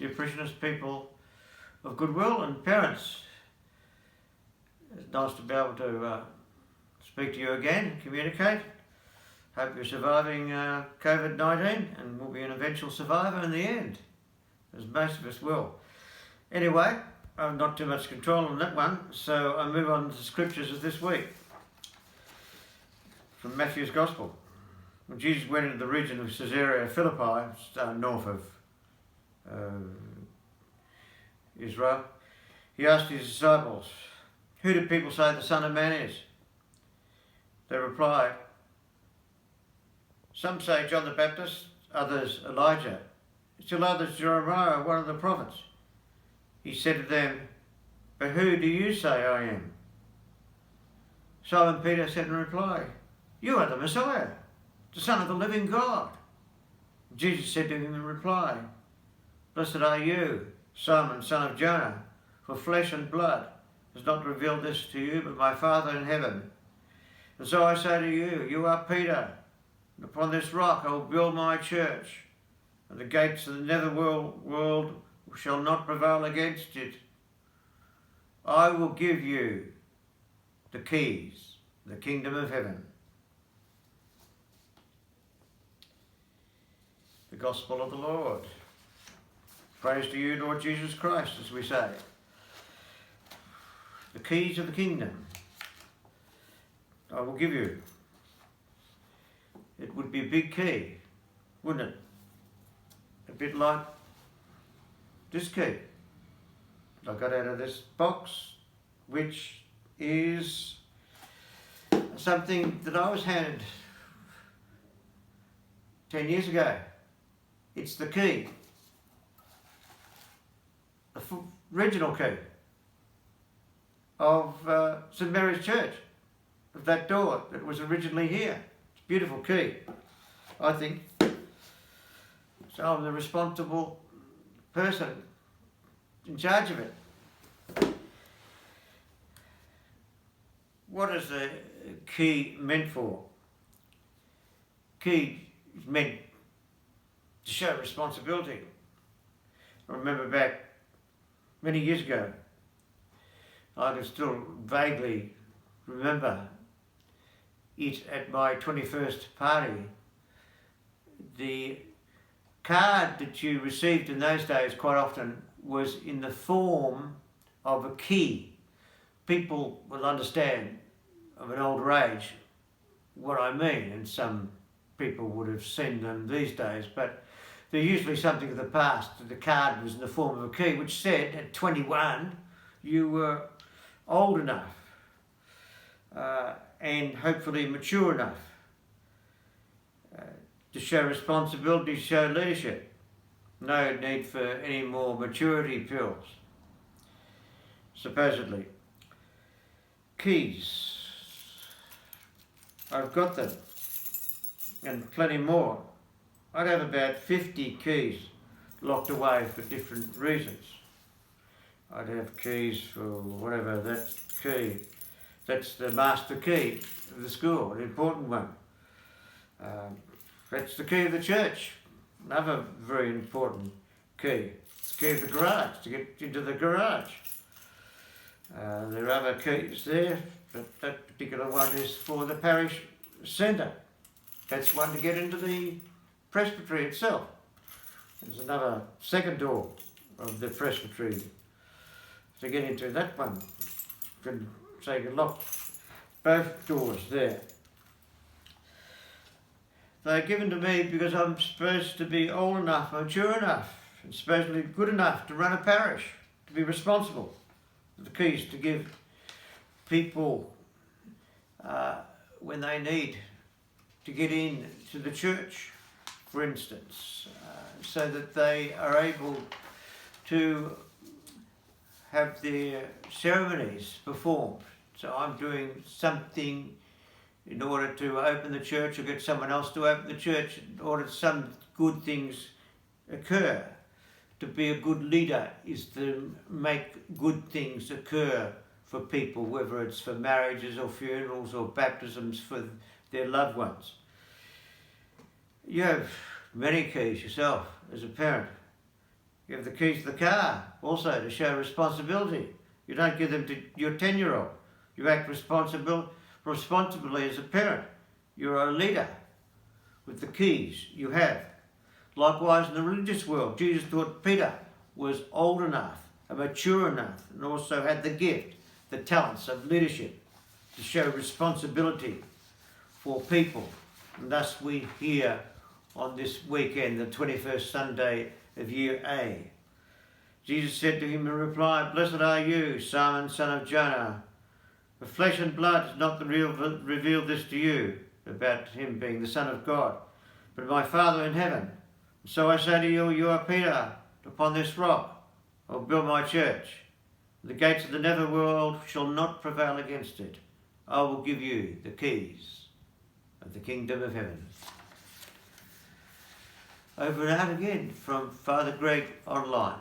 Dear parishioners, people of goodwill and parents, it's nice to be able to speak to you again, communicate. Hope you're surviving COVID-19 and will be an eventual survivor in the end, as most of us will. Anyway, I've not too much control on that one, so I move on to the scriptures of this week. From Matthew's Gospel. When Jesus went into the region of Caesarea Philippi, north of Israel, he asked his disciples, "Who do people say the Son of Man is?" They replied, "Some say John the Baptist, others Elijah, still others Jeremiah, one of the prophets." He said to them, "But who do you say I am?" Simon Peter said in reply, "You are the Messiah, the Son of the living God." Jesus said to him in reply, "Blessed are you, Simon, son of Jonah, for flesh and blood has not revealed this to you, but my Father in heaven. And so I say to you, you are Peter, and upon this rock I will build my church, and the gates of the netherworld shall not prevail against it. I will give you the keys, the kingdom of heaven." The Gospel of the Lord. Praise to you, Lord Jesus Christ, as we say. The keys of the kingdom I will give you. It would be a big key, wouldn't it? A bit like this key I got out of this box, which is something that I was handed 10 years ago. It's the key, the original key of St Mary's Church, of that door that was originally here. It's a beautiful key, I think. So I'm the responsible person in charge of it. What is the key meant for? Key is meant to show responsibility. I remember back many years ago, I can still vaguely remember it at my 21st party. The card that you received in those days quite often was in the form of a key. People will understand of an older age what I mean, and some people would have seen them these days, but they're usually something of the past. The card was in the form of a key, which said at 21 you were old enough and hopefully mature enough to show responsibility, to show leadership. No need for any more maturity pills, supposedly. Keys. I've got them, and plenty more. I'd have about 50 keys locked away for different reasons. I'd have keys for whatever, that key. That's the master key of the school, an important one. That's the key of the church, another very important key. It's the key of the garage, to get into the garage. There are other keys there, but that particular one is for the parish centre. That's one to get into the presbytery itself. There's another second door of the presbytery to get into that one. You can lock both doors there. They're given to me because I'm supposed to be old enough, mature enough, and supposedly good enough to run a parish, to be responsible for the keys to give people when they need to get in to the church, for instance, so that they are able to have their ceremonies performed. So I'm doing something in order to open the church, or get someone else to open the church, in order that some good things occur. To be a good leader is to make good things occur for people, whether it's for marriages or funerals or baptisms for their loved ones. You have many keys yourself as a parent. You have the keys to the car also to show responsibility. You don't give them to your 10-year-old. You act responsibly as a parent. You're a leader with the keys you have. Likewise, in the religious world, Jesus thought Peter was old enough and mature enough and also had the gift, the talents of leadership to show responsibility for people. And thus we hear on this weekend, the 21st Sunday of year A. Jesus said to him in reply, "Blessed are you, Simon, son of Jonah. For flesh and blood has not revealed this to you," about him being the Son of God, "but my Father in heaven. So I say to you, you are Peter. Upon this rock I will build my church. The gates of the netherworld shall not prevail against it. I will give you the keys of the kingdom of heaven." Over and out again from Father Greg online.